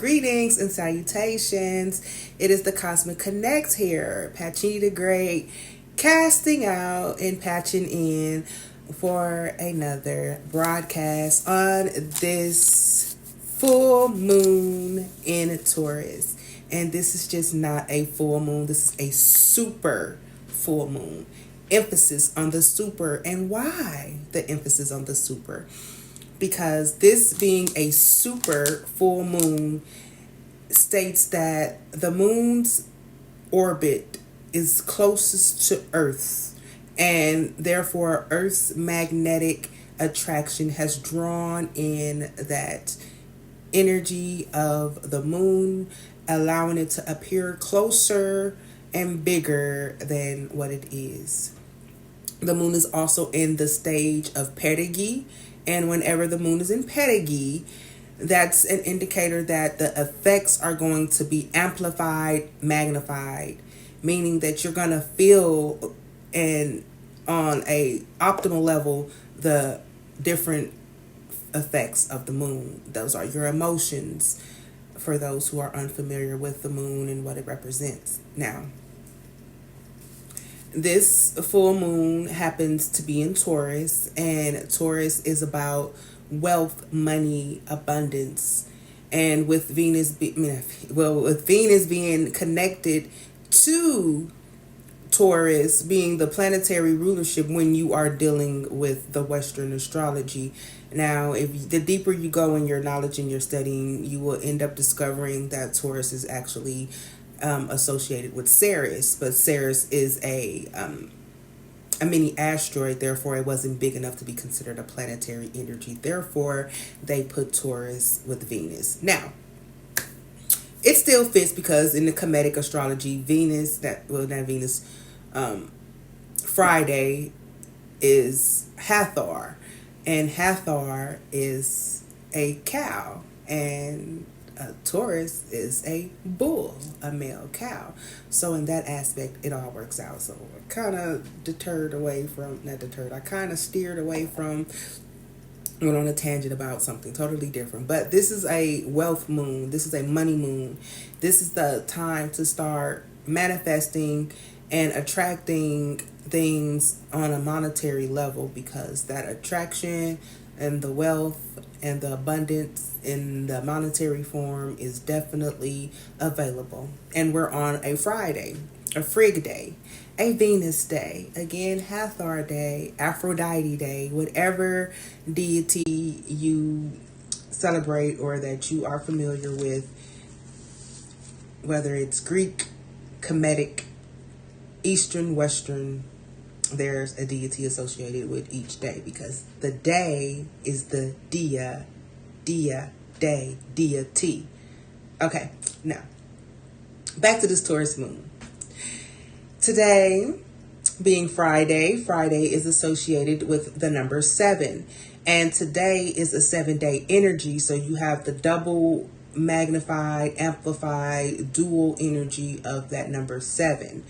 Greetings and salutations. It is the Cosmic Kinect here, Patchini The Great, casting out and patching in for another broadcast on this full moon in Taurus. And this is just not a full moon, this is a super full moon. Emphasis on the super. And why the emphasis on the super? Because this being a super full moon states that the moon's orbit is closest to Earth, and therefore Earth's magnetic attraction has drawn in that energy of the moon, allowing it to appear closer and bigger than what it is. The moon is also in the stage of perigee, and whenever the moon is in perigee, that's an indicator that the effects are going to be amplified, magnified, meaning that you're going to feel and on a optimal level the different effects of the moon. Those are your emotions for those who are unfamiliar with the moon and what it represents. Now, this full moon happens to be in Taurus, and Taurus is about wealth, money, abundance. And with Venus being connected to Taurus being the planetary rulership when you are dealing with the Western astrology. Now, if the deeper you go in your knowledge and your studying, you will end up discovering that Taurus is actually associated with Ceres, but Ceres is a mini asteroid, therefore it wasn't big enough to be considered a planetary energy. Therefore, they put Taurus with Venus. Now, it still fits because in the Kemetic astrology, Friday is Hathor, and Hathor is a cow, and Taurus is a bull, a male cow. So in that aspect, it all works out. So I kind of I kind of steered away from, went on a tangent about something totally different. But this is a wealth moon. This is a money moon. This is the time to start manifesting and attracting things on a monetary level, because that attraction and the wealth and the abundance in the monetary form is definitely available. And we're on a Friday, a Frigg day, a Venus day, again, Hathor day, Aphrodite day, whatever deity you celebrate or that you are familiar with, whether it's Greek, Kemetic, Eastern, Western, there's a deity associated with each day, because the day is the dia, day, deity. Okay, now, back to this Taurus moon. Today, being Friday is associated with the number 7. And today is a 7-day energy, so you have the double magnified, amplified, dual energy of that number 7.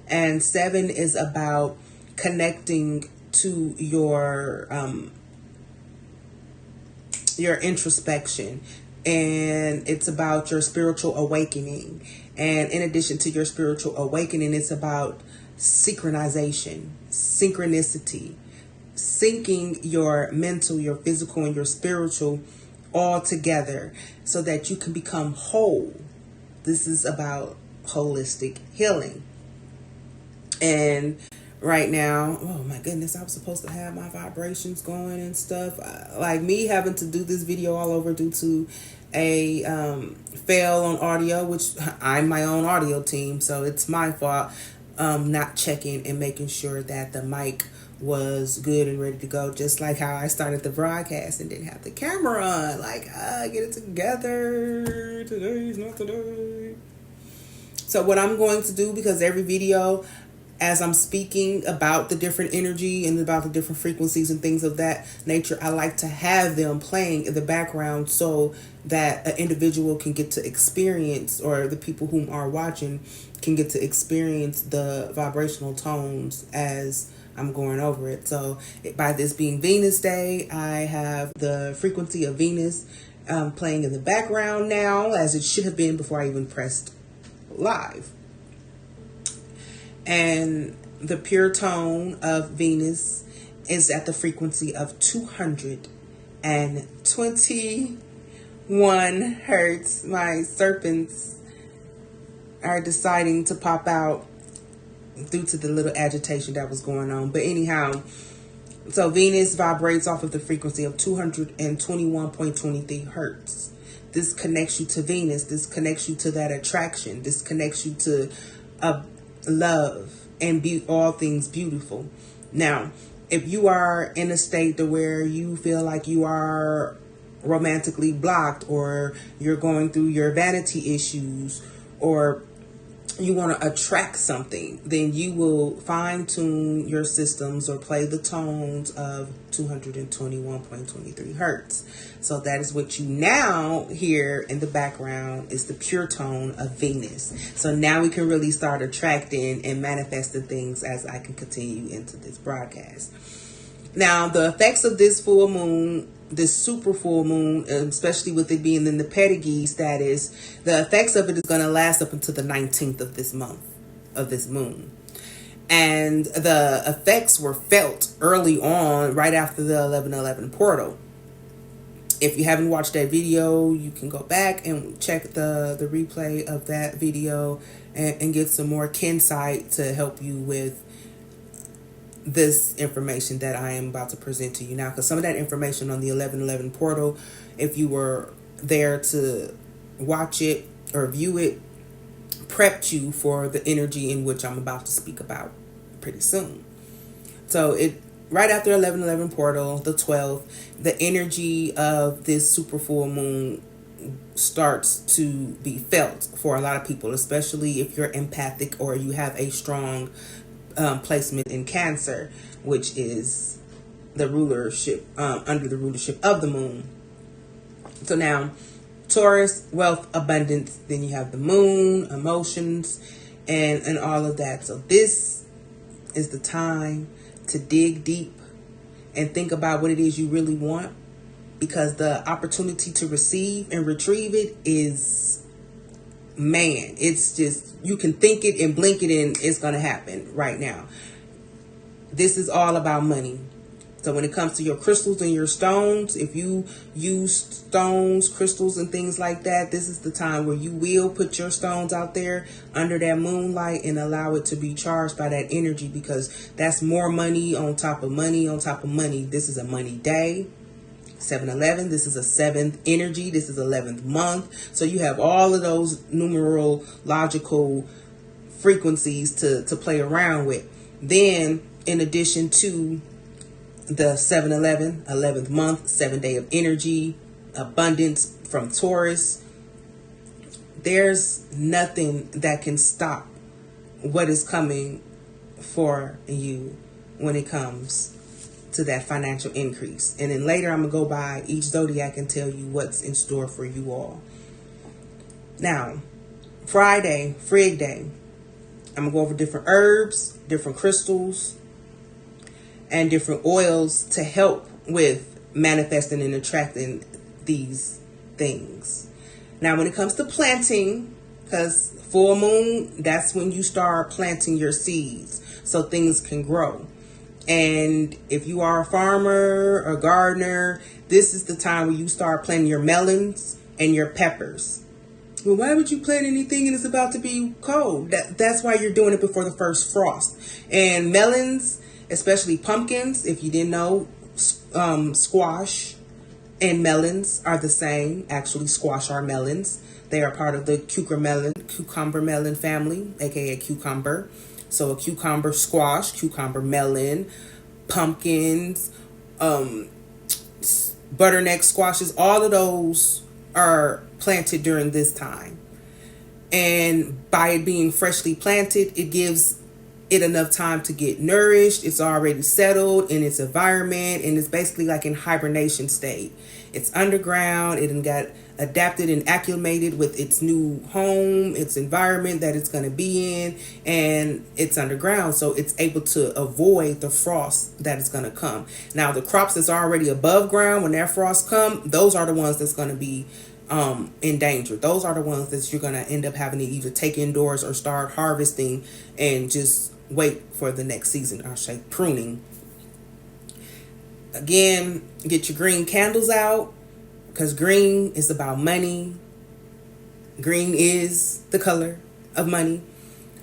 And 7 is about connecting to your introspection, and it's about your spiritual awakening. And in addition to your spiritual awakening, it's about synchronization, synchronicity, syncing your mental, your physical, and your spiritual all together so that you can become whole. This is about holistic healing. And right now, oh my goodness, I was supposed to have my vibrations going and stuff. Like me having to do this video all over due to a fail on audio, which I'm my own audio team, so it's my fault not checking and making sure that the mic was good and ready to go, just like how I started the broadcast and didn't have the camera on. Like, get it together. Today's not the day. So what I'm going to do, because every video, as I'm speaking about the different energy and about the different frequencies and things of that nature, I like to have them playing in the background so that an individual can get to experience, or the people whom are watching can get to experience the vibrational tones as I'm going over it. So by this being Venus Day, I have the frequency of Venus playing in the background now, as it should have been before I even pressed live. And the pure tone of Venus is at the frequency of 221 hertz. My serpents are deciding to pop out due to the little agitation that was going on. But anyhow, so Venus vibrates off of the frequency of 221.23 hertz. This connects you to Venus. This connects you to that attraction. This connects you to love and all things beautiful. Now, if you are in a state to where you feel like you are romantically blocked, or you're going through your vanity issues, or you want to attract something, then you will fine tune your systems or play the tones of 221.23 hertz. So that is what you now hear in the background, is the pure tone of Venus. So now we can really start attracting and manifesting things as I can continue into this broadcast. Now, the effects of this full moon, this super full moon, especially with it being in the perigee status, the effects of it is going to last up until the 19th of this month, of this moon. And the effects were felt early on, right after the 11/11 portal. If you haven't watched that video, you can go back and check the replay of that video and get some more insight to help you with this information that I am about to present to you now. Because some of that information on the 11/11 portal, if you were there to watch it or view it, prepped you for the energy in which I'm about to speak about pretty soon. So it right after 11/11 portal, the 12th, the energy of this super full moon starts to be felt for a lot of people, especially if you're empathic or you have a strong placement in Cancer, which is the rulership, under the rulership of the moon. So now, Taurus, wealth, abundance. Then you have the moon, emotions, and all of that. So this is the time to dig deep and think about what it is you really want, because the opportunity to receive and retrieve it is, man, it's just, you can think it and blink it and it's going to happen right now. This is all about money. So when it comes to your crystals and your stones, if you use stones, crystals, and things like that, this is the time where you will put your stones out there under that moonlight and allow it to be charged by that energy, because that's more money on top of money on top of money. This is a money day. 7/11, this is a 7th energy. This is 11th month. So you have all of those numerological frequencies to play around with. Then, in addition to the 7/11, 11th month, 7-day of energy, abundance from Taurus, there's nothing that can stop what is coming for you when it comes to that financial increase. And then later I'm going to go by each zodiac and tell you what's in store for you all. Now, Friday, Frig Day, I'm going to go over different herbs, different crystals, and different oils to help with manifesting and attracting these things. Now, when it comes to planting, because full moon, that's when you start planting your seeds so things can grow. And if you are a farmer or gardener, this is the time where you start planting your melons and your peppers. Well, why would you plant anything and it's about to be cold? That's why you're doing it before the first frost. And melons, especially pumpkins, if you didn't know, squash and melons are the same. Actually, squash are melons. They are part of the cucumber melon family, aka cucumber. So a cucumber squash, cucumber melon, pumpkins, butternut squashes, all of those are planted during this time. And by it being freshly planted, it gives it enough time to get nourished. It's already settled in its environment, and it's basically like in hibernation state. It's underground. It got adapted and acclimated with its new home, its environment that it's going to be in, and it's underground, so it's able to avoid the frost that is going to come. Now, the crops that's already above ground, when that frost come, those are the ones that's going to be in danger. Those are the ones that you're going to end up having to either take indoors or start harvesting and just wait for the next season. I'll say pruning. Again, get your green candles out, because green is about money. Green is the color of money.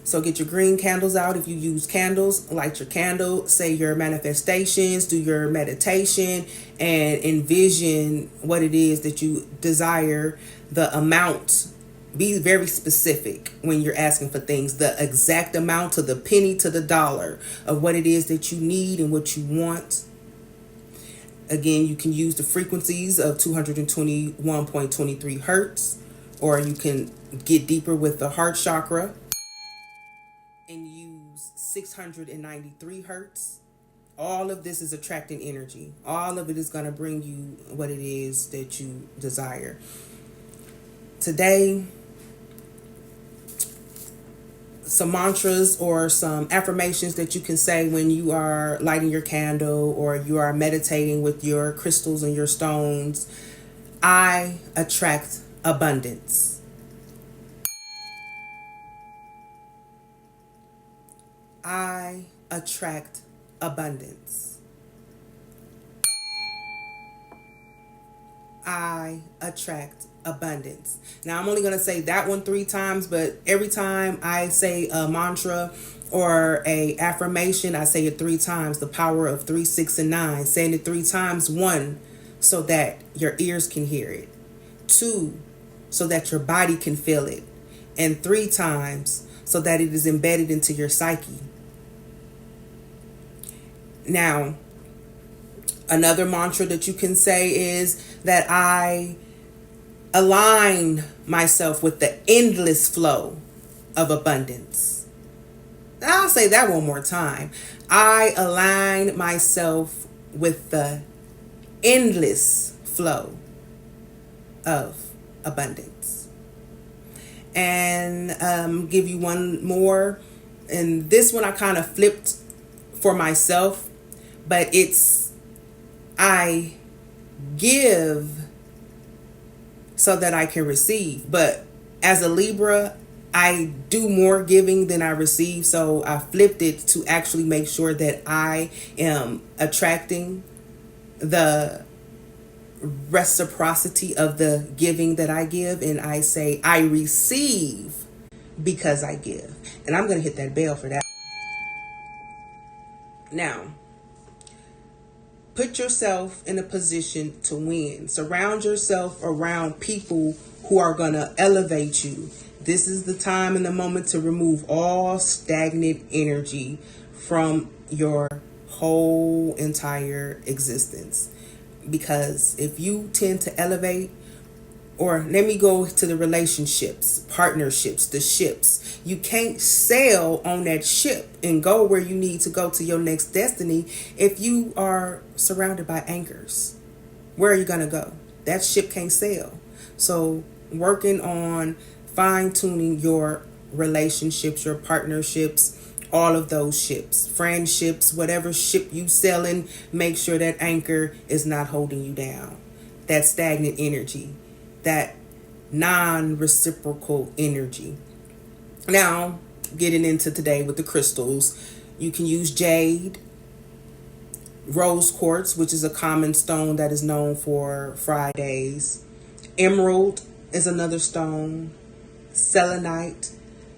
So get your green candles out. If you use candles, light your candle, say your manifestations, do your meditation, and envision what it is that you desire, the amount. Be very specific when you're asking for things, the exact amount to the penny to the dollar of what it is that you need and what you want. Again, you can use the frequencies of 221.23 hertz, or you can get deeper with the heart chakra and use 693 hertz. All of this is attracting energy. All of it is going to bring you what it is that you desire. Today, some mantras or some affirmations that you can say when you are lighting your candle or you are meditating with your crystals and your stones. I attract abundance. I attract abundance. I attract abundance. Now, I'm only going to say that one 3 times, but every time I say a mantra or a affirmation, I say it 3 times. The power of 3, 6, and 9. Saying it 3 times. 1, so that your ears can hear it. 2, so that your body can feel it. And 3 times, so that it is embedded into your psyche. Now, another mantra that you can say is that I align myself with the endless flow of abundance. I'll say that one more time. I align myself with the endless flow of abundance. And give you one more. And this one I kind of flipped for myself, but it's I give so that I can receive. But as a Libra, I do more giving than I receive. So I flipped it to actually make sure that I am attracting the reciprocity of the giving that I give. And I say, I receive because I give. And I'm going to hit that bell for that. Now, put yourself in a position to win. Surround yourself around people who are going to elevate you. This is the time and the moment to remove all stagnant energy from your whole entire existence. Because if you tend to elevate, or let me go to the relationships, partnerships, the ships. You can't sail on that ship and go where you need to go to your next destiny if you are surrounded by anchors. Where are you going to go? That ship can't sail. So working on fine-tuning your relationships, your partnerships, all of those ships, friendships, whatever ship you sailing, make sure that anchor is not holding you down. That stagnant energy, that non-reciprocal energy. Now, getting into today with the crystals, you can use jade, rose quartz, which is a common stone that is known for Fridays. Emerald is another stone. Selenite,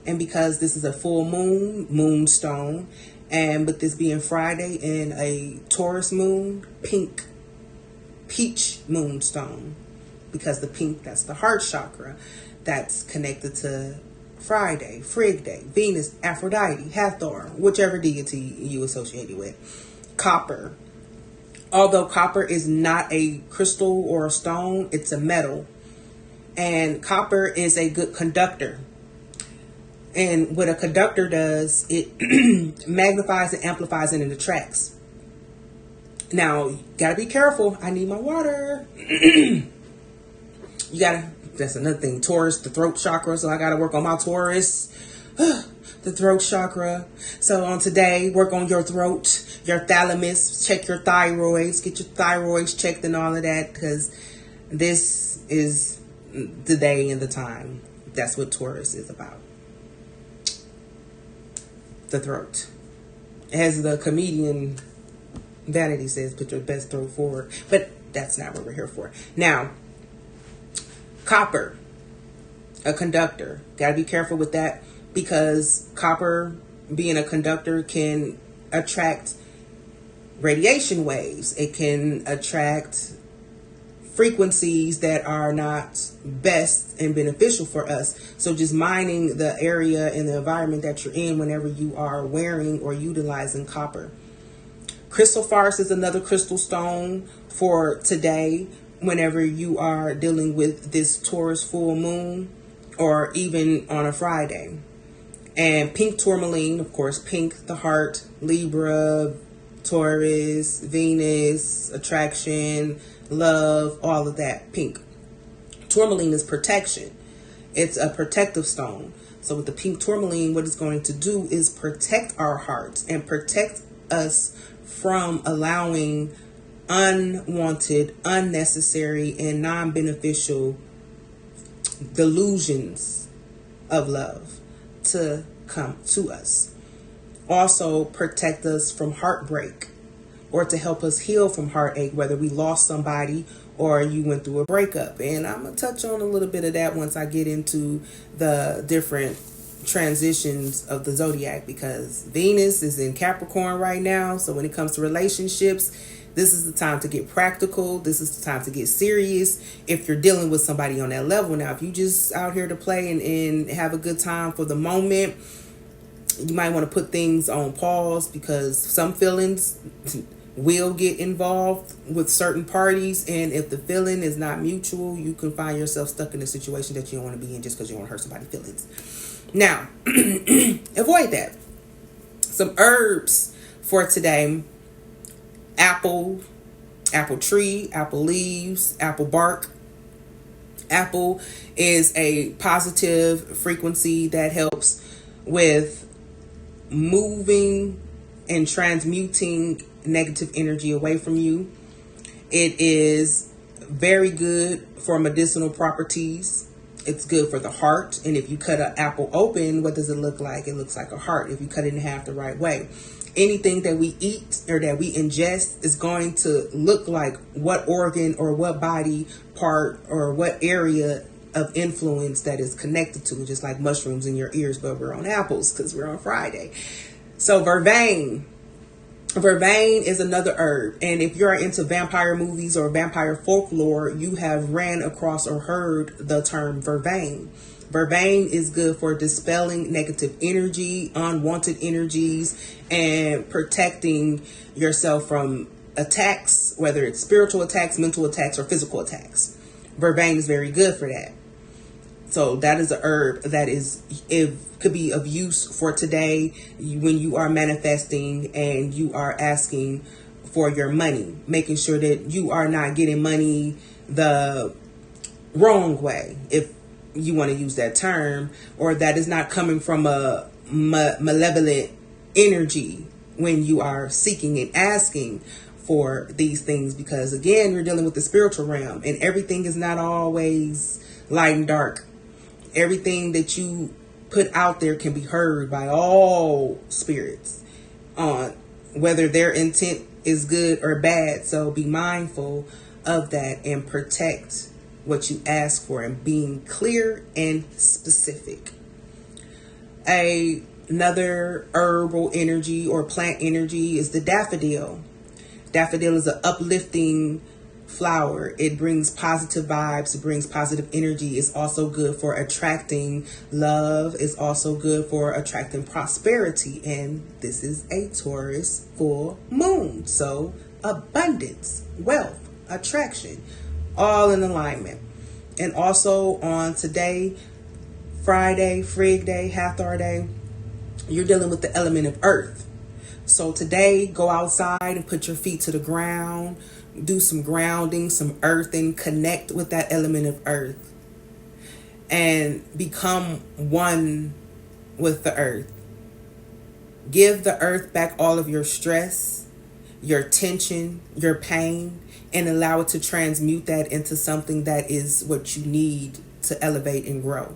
and because this is a full moonstone, and with this being Friday and a Taurus moon, peach moonstone, because the pink, that's the heart chakra, that's connected to Friday, Frigg Day, Venus, Aphrodite, Hathor, whichever deity you associate it with. Copper. Although copper is not a crystal or a stone, it's a metal. And copper is a good conductor. And what a conductor does, it magnifies and amplifies and it attracts. Now, you gotta be careful. I need my water. That's another thing. Taurus, the throat chakra. So I gotta work on my Taurus. The throat chakra. So on today, work on your throat, your thalamus, check your thyroids, get your thyroids checked and all of that, because this is the day and the time. That's what Taurus is about. The throat. As the comedian Vanity says, put your best throat forward. But that's not what we're here for. Now, copper, a conductor. Got to be careful with that, because copper, being a conductor, can attract radiation waves. It can attract frequencies that are not best and beneficial for us. So just minding the area and the environment that you're in whenever you are wearing or utilizing copper. Crystal farce is another crystal stone for today whenever you are dealing with this Taurus full moon, or even on a Friday. And pink tourmaline, of course, pink, the heart, Libra, Taurus, Venus, attraction, love, all of that. Pink. Tourmaline is protection. It's a protective stone. So with the pink tourmaline, what it's going to do is protect our hearts and protect us from allowing unwanted, unnecessary, and non-beneficial delusions of love to come to us. Also protect us from heartbreak, or to help us heal from heartache, whether we lost somebody or you went through a breakup. And I'm going to touch on a little bit of that once I get into the different transitions of the zodiac, because Venus is in Capricorn right now. So when it comes to relationships, this is the time to get practical. This is the time to get serious if you're dealing with somebody on that level. Now, if you just out here to play and have a good time for the moment, you might want to put things on pause, because some feelings will get involved with certain parties. And if the feeling is not mutual, you can find yourself stuck in a situation that you don't want to be in just because you don't want to hurt somebody's feelings. Now, avoid that. Some herbs for today: apple, apple tree, apple leaves, apple bark. Apple is a positive frequency that helps with moving and transmuting negative energy away from you. It is very good for medicinal properties. It's good for the heart. And if you cut an apple open, what does it look like? It looks like a heart if you cut it in half the right way. Anything that we eat or that we ingest is going to look like what organ or what body part or what area of influence that is connected to it, just like mushrooms in your ears, but we're on apples because we're on Friday. So vervain. Vervain is another herb. And if you're into vampire movies or vampire folklore, you have ran across or heard the term vervain. Vervain is good for dispelling negative energy, unwanted energies, and protecting yourself from attacks, whether it's spiritual attacks, mental attacks, or physical attacks. Vervain is very good for that. So that is a herb that could be of use for today when you are manifesting and you are asking for your money, making sure that you are not getting money the wrong way, if you want to use that term, or that is not coming from a malevolent energy when you are seeking and asking for these things. Because again, you're dealing with the spiritual realm, and everything is not always light and dark. Everything that you put out there can be heard by all spirits on whether their intent is good or bad. So be mindful of that and protect what you ask for, and being clear and specific. Another herbal energy or plant energy is the daffodil. Daffodil is an uplifting flower. It brings positive vibes. It brings positive energy. It's also good for attracting love. It's also good for attracting prosperity. And this is a Taurus full moon. So abundance, wealth, attraction, all in alignment. And also on today, Friday, Frig Day, Hathor Day, you're dealing with the element of earth. So today, go outside and put your feet to the ground, do some grounding, some earthing, connect with that element of earth, and become one with the earth. Give the earth back all of your stress, your tension, your pain, and allow it to transmute that into something that is what you need to elevate and grow.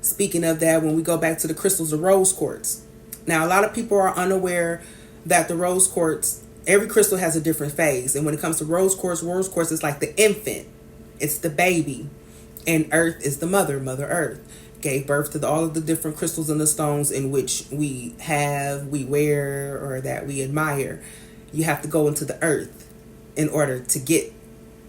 Speaking of that, when we go back to the crystals, the rose quartz. Now, a lot of people are unaware that the rose quartz, every crystal has a different phase. And when it comes to rose quartz is like the infant. It's the baby. And earth is the mother earth. Gave birth to all of the different crystals and the stones in which we wear, or that we admire. You have to go into the earth in order to get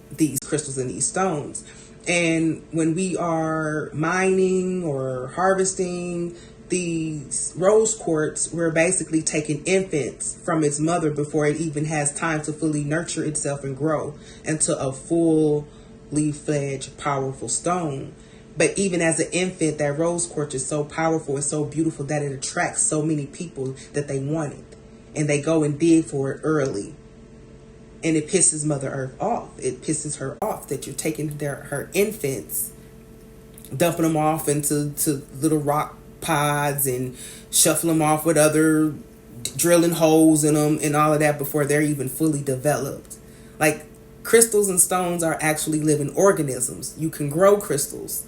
these crystals and these stones. And when we are mining or harvesting these rose quartz, we're basically taking infants from its mother before it even has time to fully nurture itself and grow into a fully fledged, powerful stone. But even as an infant, that rose quartz is so powerful, it's so beautiful that it attracts so many people that they want it. And they go and dig for it early. And it pisses Mother Earth off. It pisses her off that you're taking her infants, dumping them off into little rock pods and shuffle them off with other, drilling holes in them and all of that before they're even fully developed. Like, crystals and stones are actually living organisms. You can grow crystals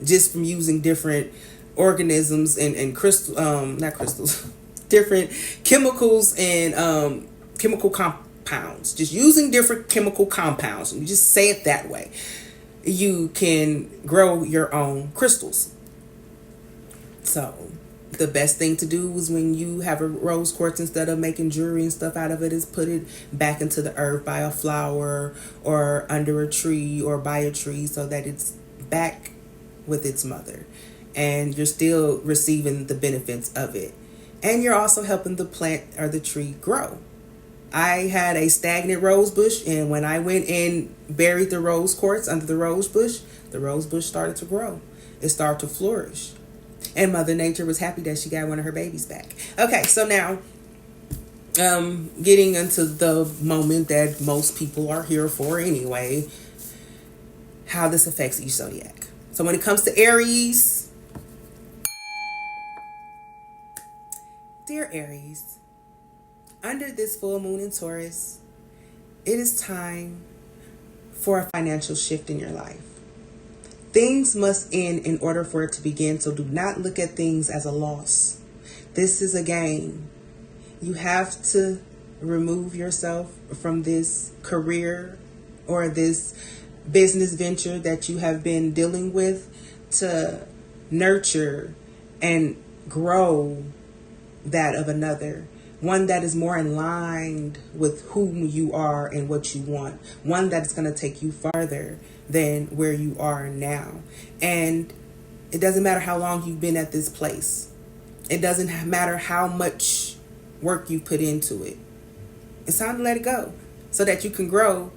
just from using different organisms and different chemicals and chemical compounds. Just using different chemical compounds. And we just say it that way. You can grow your own crystals. So the best thing to do is when you have a rose quartz, instead of making jewelry and stuff out of it, is put it back into the earth by a flower or under a tree or by a tree so that it's back with its mother. And you're still receiving the benefits of it. And you're also helping the plant or the tree grow. I had a stagnant rose bush, and when I went and buried the rose quartz under the rose bush started to grow. It started to flourish. And Mother Nature was happy that she got one of her babies back. Okay, so now, getting into the moment that most people are here for anyway, how this affects each zodiac. So when it comes to Aries, dear Aries, under this full moon in Taurus, it is time for a financial shift in your life. Things must end in order for it to begin, so do not look at things as a loss. This is a gain. You have to remove yourself from this career or this business venture that you have been dealing with to nurture and grow that of another. One that is more in line with whom you are and what you want. One that is going to take you farther than where you are now. And it doesn't matter how long you've been at this place. It doesn't matter how much work you put into it. It's time to let it go so that you can grow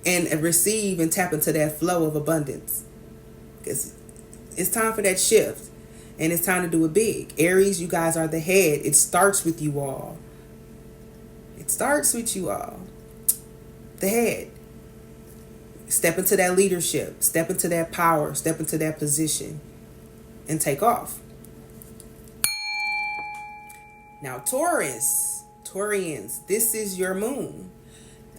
and receive and tap into that flow of abundance. Because it's time for that shift. And it's time to do it big. Aries, you guys are the head. It starts with you all. It starts with you all. The head. Step into that leadership. Step into that power. Step into that position. And take off. Now, Taurus. Taurians, this is your moon.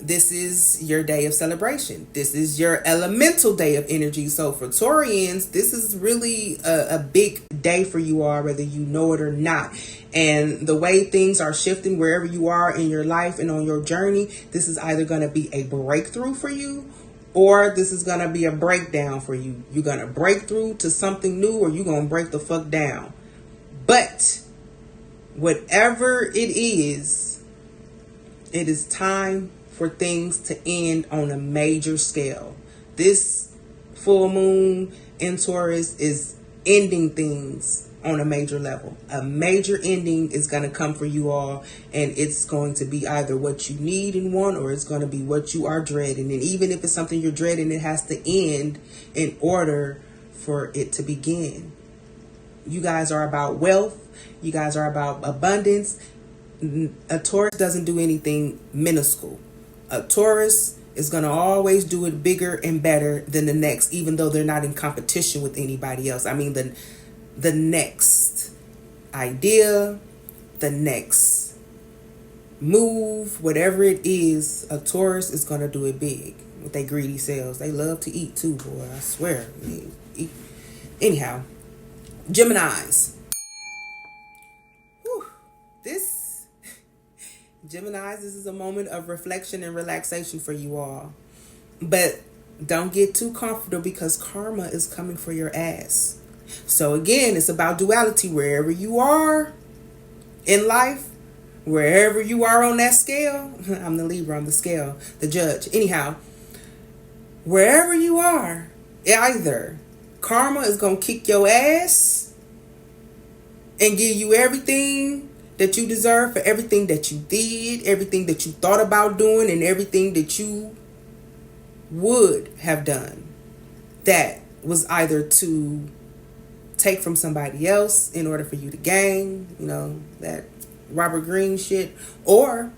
This is your day of celebration. This is your elemental day of energy. So for Taurians, this is really a big day for you all, whether you know it or not. And the way things are shifting wherever you are in your life and on your journey, this is either going to be a breakthrough for you, or this is going to be a breakdown for you. You're going to break through to something new, or you're going to break the fuck down. But whatever it is time for things to end on a major scale. This full moon in Taurus is ending things on a major level. A major ending is going to come for you all, and it's going to be either what you need and want, or it's going to be what you are dreading. And even if it's something you're dreading, it has to end in order for it to begin. You guys are about wealth. You guys are about abundance. A Taurus doesn't do anything minuscule. A Taurus is going to always do it bigger and better than the next, even though they're not in competition with anybody else. I mean, the next idea, the next move, whatever it is, a Taurus is going to do it big with their greedy selves. They love to eat too, boy. I swear. They eat. Anyhow, Geminis. Whew. Geminis, this is a moment of reflection and relaxation for you all. But don't get too comfortable because karma is coming for your ass. So again, it's about duality. Wherever you are in life, wherever you are on that scale, I'm the Libra, I'm the scale, the judge. Anyhow, wherever you are, either karma is going to kick your ass and give you everything that you deserve for everything that you did, everything that you thought about doing, and everything that you would have done that was either to take from somebody else in order for you to gain, that Robert Greene shit, or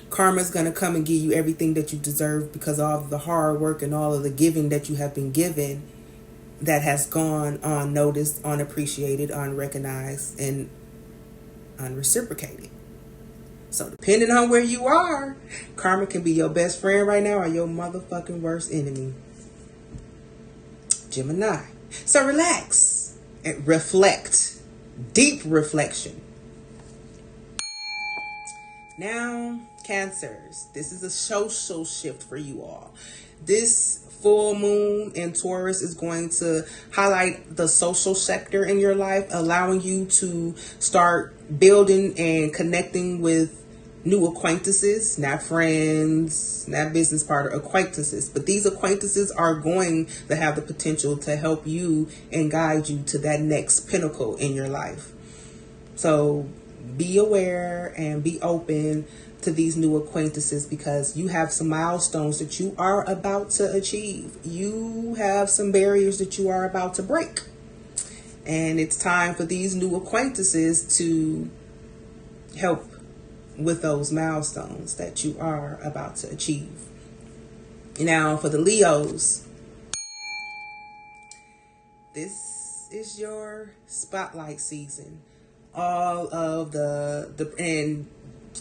karma's going to come and give you everything that you deserve because of all of the hard work and all of the giving that you have been given that has gone unnoticed, unappreciated, unrecognized, and unreciprocated. So depending on where you are, karma can be your best friend right now or your motherfucking worst enemy. Gemini. So relax and reflect. Deep reflection. Now, Cancers. This is a social shift for you all. This full moon in Taurus is going to highlight the social sector in your life, allowing you to start building and connecting with new acquaintances, not friends, not business partner, acquaintances. But these acquaintances are going to have the potential to help you and guide you to that next pinnacle in your life. So be aware and be open to these new acquaintances because you have some milestones that you are about to achieve. You have some barriers that you are about to break. And it's time for these new acquaintances to help with those milestones that you are about to achieve. Now, for the Leos, this is your spotlight season. All of and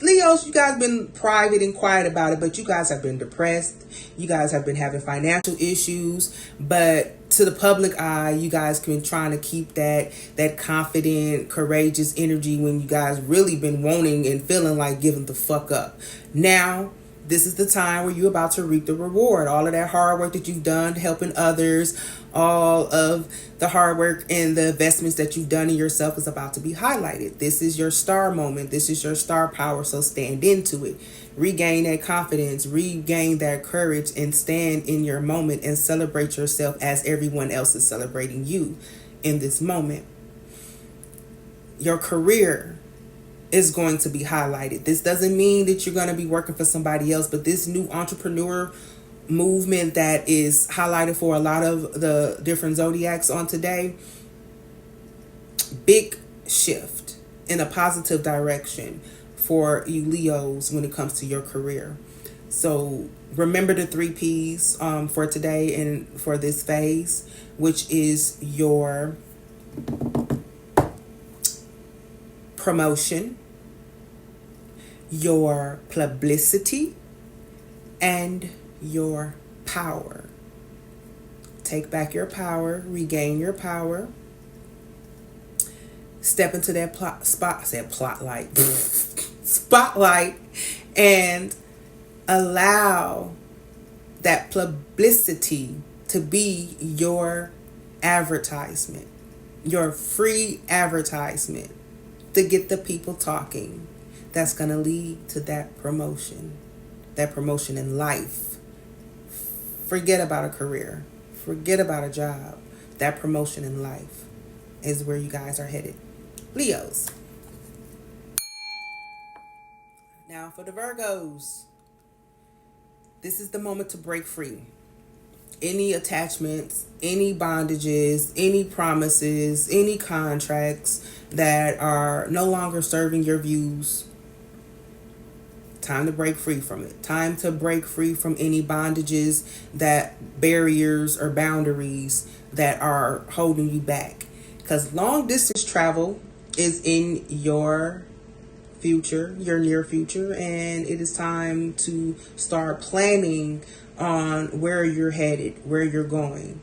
Leos, you guys been private and quiet about it, but you guys have been depressed. You guys have been having financial issues, but to the public eye, you guys been trying to keep that confident, courageous energy when you guys really been wanting and feeling like giving the fuck up. Now, this is the time where you're about to reap the reward. All of that hard work that you've done helping others, all of the hard work and the investments that you've done in yourself is about to be highlighted. This is your star moment. This is your star power. So stand into it. Regain that confidence, regain that courage, and stand in your moment and celebrate yourself as everyone else is celebrating you in this moment. Your career is going to be highlighted. This doesn't mean that you're going to be working for somebody else, but this new entrepreneur movement that is highlighted for a lot of the different zodiacs on today, big shift in a positive direction for you Leos when it comes to your career. So remember the 3 P's for today and for this phase, which is your promotion, your publicity, and your power. Take back your power, regain your power, step into that spotlight, and allow that publicity to be your advertisement, your free advertisement to get the people talking. That's going to lead to that promotion in life. Forget about a career. Forget about a job. That promotion in life is where you guys are headed. Leos. Now for the Virgos. This is the moment to break free. any attachments, any bondages, any promises, any contracts that are no longer serving your views. Time to break free from it. Time to break free from any bondages, that barriers or boundaries that are holding you back. Because long distance travel is in your future, your near future, and it is time to start planning on where you're headed, where you're going.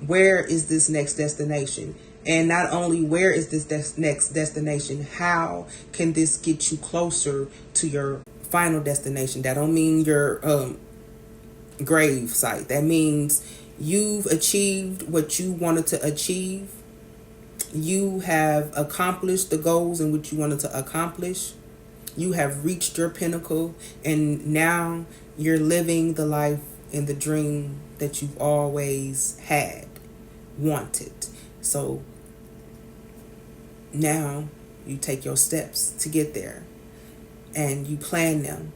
Where is this next destination? And not only where is this next destination, how can this get you closer to your final destination? That don't mean your grave site. That means you've achieved what you wanted to achieve. You have accomplished the goals in which you wanted to accomplish. You have reached your pinnacle, and now you're living the life and the dream that you've always had, wanted. So now you take your steps to get there, and you plan them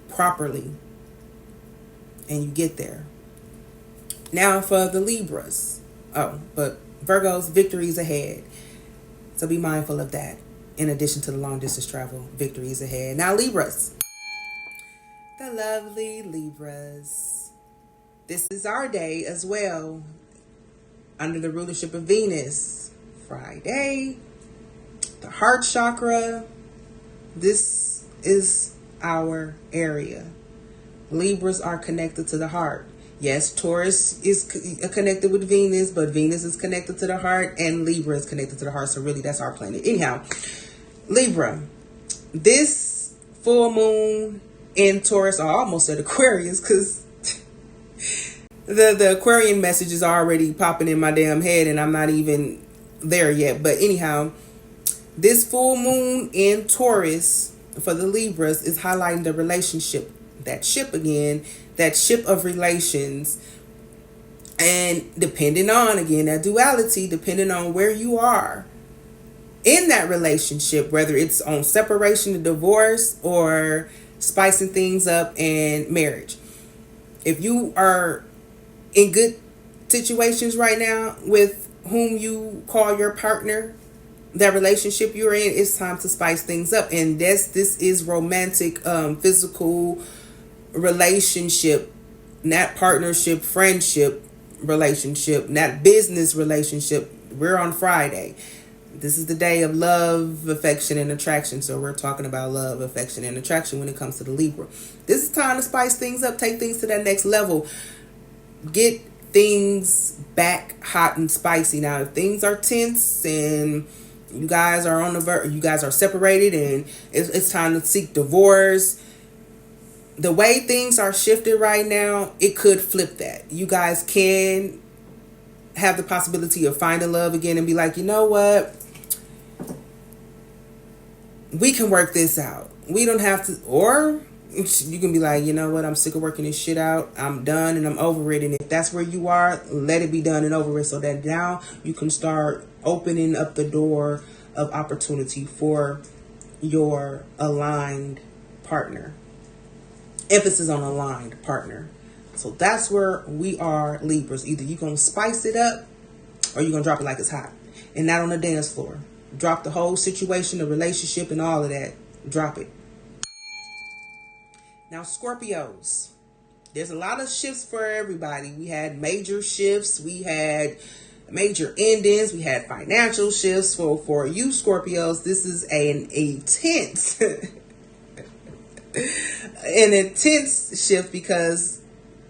properly, and you get there. Now for the Libras. But Virgos, victories ahead. So be mindful of that. In addition to the long distance travel, victories ahead. Now Libras. The lovely Libras. This is our day as well. Under the rulership of Venus. Friday. The heart chakra. This is our area. Libras are connected to the heart. Yes, Taurus is connected with Venus, but Venus is connected to the heart, and Libra is connected to the heart. So really, that's our planet. Anyhow, Libra, this full moon in Taurus, I almost said Aquarius, because the Aquarian message is already popping in my damn head, and I'm not even there yet. But anyhow, this full moon in Taurus for the Libras is highlighting the relationship. That ship again, that ship of relations. And depending on, again, that duality, depending on where you are in that relationship, whether it's on separation and divorce or spicing things up and marriage. If you are in good situations right now with whom you call your partner, that relationship you're in, it's time to spice things up. And this is romantic, physical relationship, not partnership, friendship relationship, not business relationship. We're on Friday. This is the day of love, affection, and attraction. So we're talking about love, affection, and attraction when it comes to the Libra. This is time to spice things up, take things to that next level. Get things back hot and spicy. Now, if things are tense and you guys are on the verge, you guys are separated and it's time to seek divorce, the way things are shifted right now, it could flip that. You guys can have the possibility of finding love again and be like, you know what? We can work this out. We don't have to, or you can be like, you know what? I'm sick of working this shit out. I'm done and I'm over it. And if that's where you are, let it be done and over it, so that now you can start opening up the door of opportunity for your aligned partner. Emphasis on aligned partner. So that's where we are, Libras. Either you're going to spice it up or you're going to drop it like it's hot. And not on the dance floor. Drop the whole situation, the relationship, and all of that. Drop it. Now, Scorpios. There's a lot of shifts for everybody. We had major shifts. We had major endings. We had financial shifts. For you, Scorpios, this is an intense an intense shift because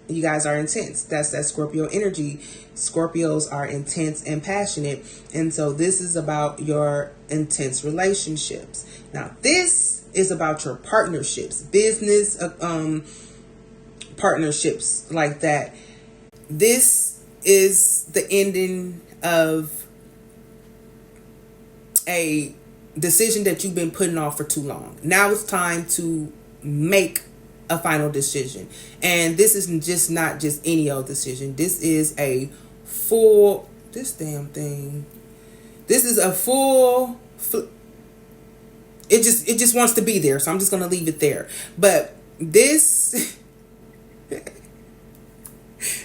you guys are intense. That's that Scorpio energy. Scorpios are intense and passionate. And so this is about your intense relationships. Now, this is about your partnerships, business partnerships like that. This is the ending of a decision that you've been putting off for too long. Now it's time to make a final decision. And this is just not just any old decision. This is a full, this damn thing. This is a full, it just wants to be there. So I'm just going to leave it there. But this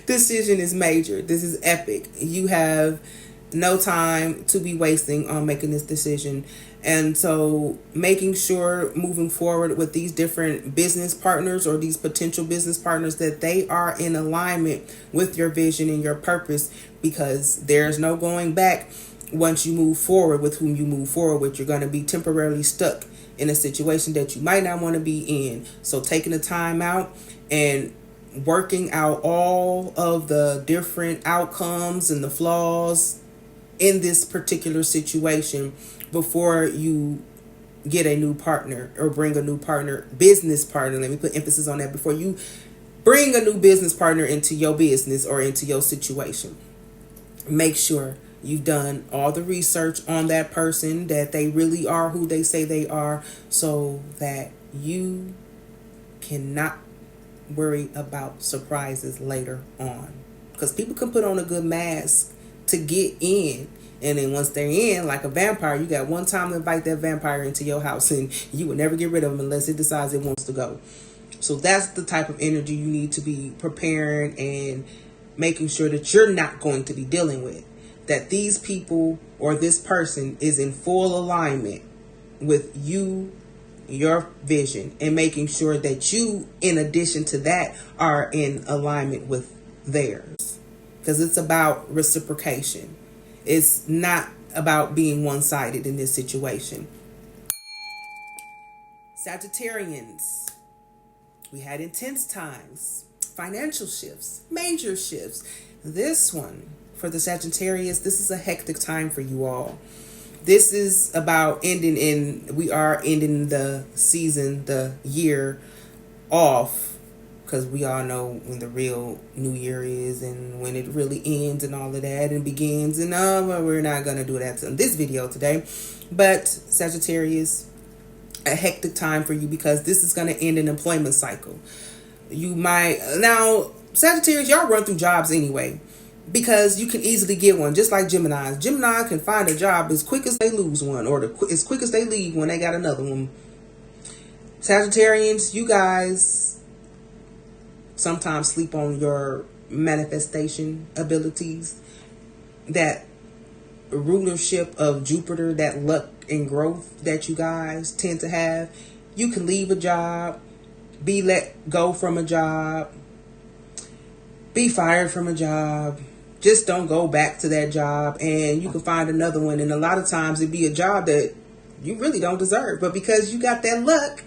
decision is major. This is epic. You have no time to be wasting on making this decision. And so making sure moving forward with these different business partners or these potential business partners that they are in alignment with your vision and your purpose, because there's no going back. Once you move forward with whom you move forward with, you're going to be temporarily stuck in a situation that you might not want to be in. So taking the time out and working out all of the different outcomes and the flaws in this particular situation before you get a new partner or bring a new partner, business partner. Let me put emphasis on that. Before you bring a new business partner into your business or into your situation, make sure you've done all the research on that person, that they really are who they say they are, so that you cannot worry about surprises later on. Because people can put on a good mask to get in, and then once they're in, like a vampire, you got one time to invite that vampire into your house and you will never get rid of them unless it decides it wants to go. So that's the type of energy you need to be preparing and making sure that you're not going to be dealing with. That these people or this person is in full alignment with you, your vision, and making sure that you, in addition to that, are in alignment with theirs. Because it's about reciprocation. It's not about being one-sided in this situation. Sagittarians, we had intense times, financial shifts, major shifts. This one, for the Sagittarius, this is a hectic time for you all. This is about we are ending the season, the year off, because we all know when the real new year is and when it really ends and all of that and begins. And we're not going to do that in this video today. But Sagittarius, a hectic time for you because this is going to end an employment cycle. You might, now Sagittarius, y'all run through jobs anyway, because you can easily get one, just like Gemini. Gemini can find a job as quick as they lose one, or as quick as they leave when they got another one. Sagittarians, you guys sometimes sleep on your manifestation abilities, that rulership of Jupiter, that luck and growth that you guys tend to have. You can leave a job, be let go from a job, be fired from a job. Just don't go back to that job, and you can find another one. And a lot of times it'd be a job that you really don't deserve, but because you got that luck,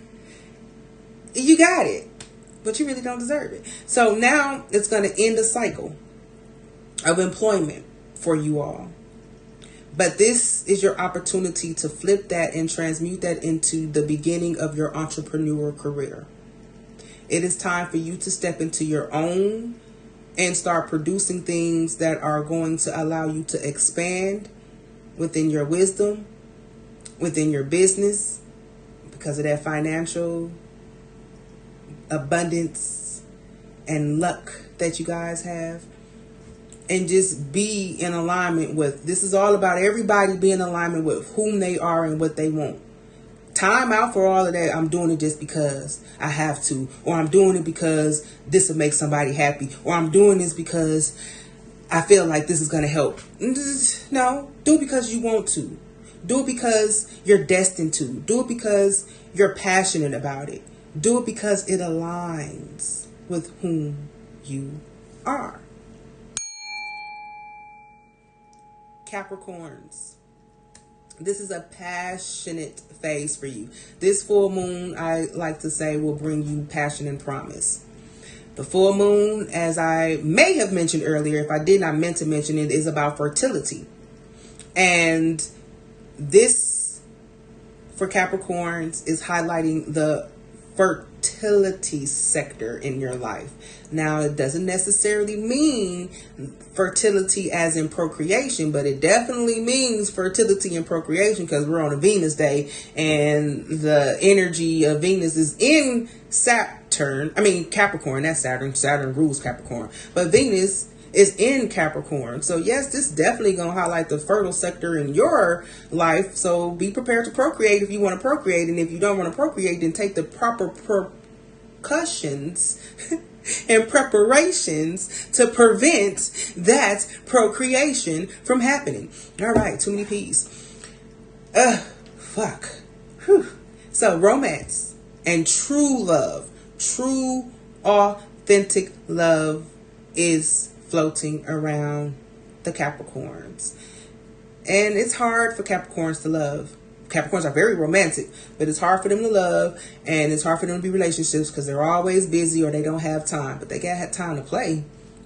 you got it, but you really don't deserve it. So now it's going to end a cycle of employment for you all. But this is your opportunity to flip that and transmute that into the beginning of your entrepreneurial career. It is time for you to step into your own and start producing things that are going to allow you to expand within your wisdom, within your business, because of that financial abundance and luck that you guys have. And just be in alignment with, this is all about everybody being in alignment with whom they are and what they want. Time out for all of that. I'm doing it just because I have to, or I'm doing it because this will make somebody happy, or I'm doing this because I feel like this is going to help. No, do it because you want to. Do it because you're destined to. Do it because you're passionate about it. Do it because it aligns with whom you are. Capricorns, this is a passionate phase for you. This full moon, I like to say, will bring you passion and promise. The full moon, as I may have mentioned earlier, if I did not meant to mention it, is about fertility. And this, for Capricorns, is highlighting the fertility sector in your life. Now, it doesn't necessarily mean fertility as in procreation, but it definitely means fertility and procreation, because we're on a Venus day and the energy of Venus is in Capricorn. That's Saturn. Saturn rules Capricorn, but Venus is in Capricorn. So yes, this is definitely going to highlight the fertile sector in your life. So be prepared to procreate if you want to procreate. And if you don't want to procreate, then take the proper precautions and preparations to prevent that procreation from happening. All right, too many P's. Fuck. Whew. So romance and true love, true authentic love is floating around the Capricorns. And it's hard for Capricorns to love. Capricorns are very romantic, but it's hard for them to love, and it's hard for them to be relationships because they're always busy or they don't have time. But they got time to play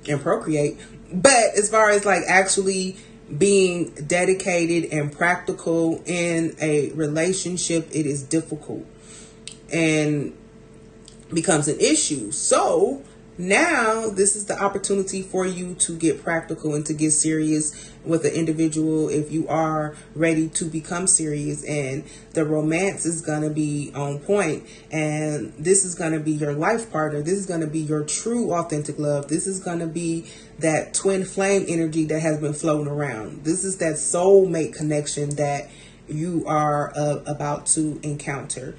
and procreate. But as far as like actually being dedicated and practical in a relationship, it is difficult and becomes an issue. So now this is the opportunity for you to get practical and to get serious with an individual if you are ready to become serious. And the romance is going to be on point, and this is going to be your life partner. This is going to be your true authentic love. This is going to be that twin flame energy that has been floating around. This is that soulmate connection that you are about to encounter.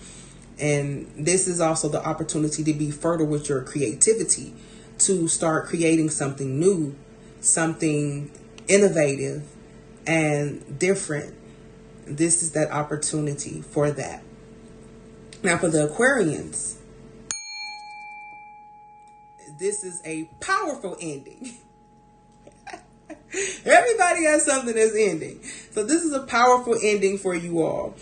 And this is also the opportunity to be fertile with your creativity, to start creating something new, something innovative and different. This is that opportunity for that. Now for the Aquarians, this is a powerful ending. Everybody has something that's ending. So this is a powerful ending for you all.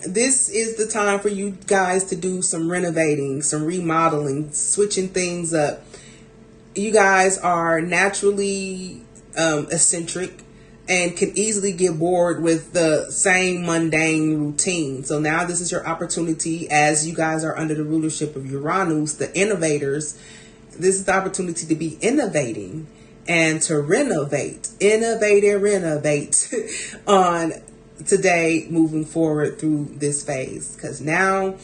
This is the time for you guys to do some renovating, some remodeling, switching things up. You guys are naturally eccentric and can easily get bored with the same mundane routine. So now this is your opportunity, as you guys are under the rulership of Uranus, the innovators. This is the opportunity to be innovating and to renovate, innovate and renovate on today, moving forward through this phase. Because now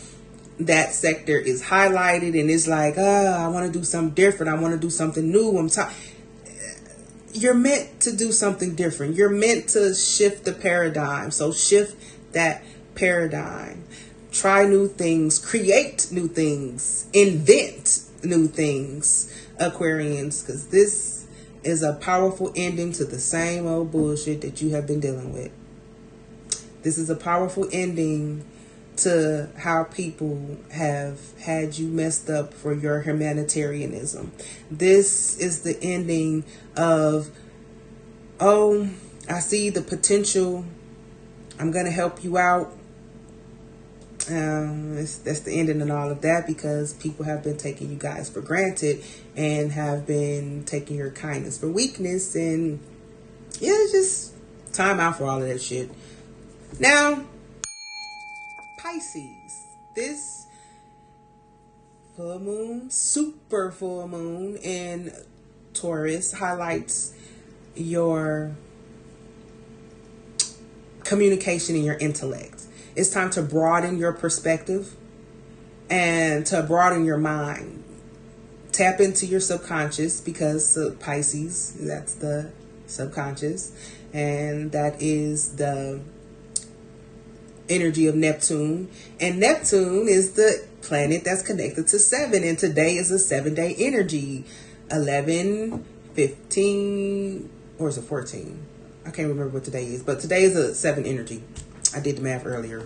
that sector is highlighted and it's like, I want to do something different. I want to do something new. You're meant to do something different. You're meant to shift the paradigm. So shift that paradigm. Try new things, create new things, invent new things, Aquarians, because this is a powerful ending to the same old bullshit that you have been dealing with. This is a powerful ending to how people have had you messed up for your humanitarianism. This is the ending of, oh, I see the potential. I'm going to help you out. That's the ending and all of that, because people have been taking you guys for granted and have been taking your kindness for weakness. And yeah, it's just time out for all of that shit. Now, Pisces, this full moon, super full moon in Taurus highlights your communication and your intellect. It's time to broaden your perspective and to broaden your mind. Tap into your subconscious, because Pisces, that's the subconscious, and that is the energy of Neptune. And Neptune is the planet that's connected to 7, and today is a 7-day energy. 11, 15, or is it 14? I can't remember what today is, but today is a 7 energy. I did the math earlier.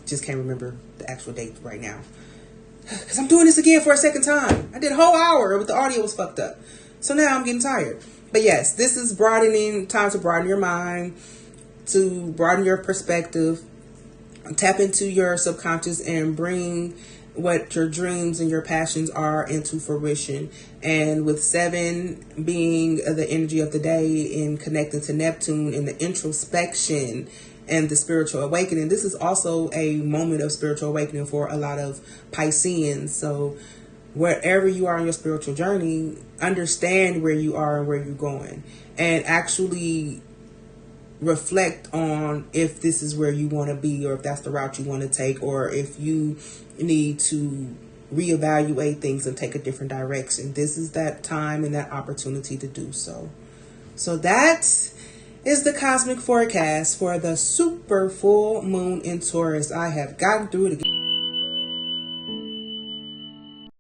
Just can't remember the actual date right now, because I'm doing this again for a second time. I did a whole hour, but the audio was fucked up. So now I'm getting tired. But yes, this is broadening, time to broaden your mind, to broaden your perspective, tap into your subconscious and bring what your dreams and your passions are into fruition. And with 7 being the energy of the day and connecting to Neptune in the introspection and the spiritual awakening, this is also a moment of spiritual awakening for a lot of Pisceans. So wherever you are on your spiritual journey, understand where you are and where you're going, and actually reflect on if this is where you want to be, or if that's the route you want to take, or if you need to reevaluate things and take a different direction. This is that time and that opportunity to do so. So that is the cosmic forecast for the super full moon in Taurus. I have gotten through it again.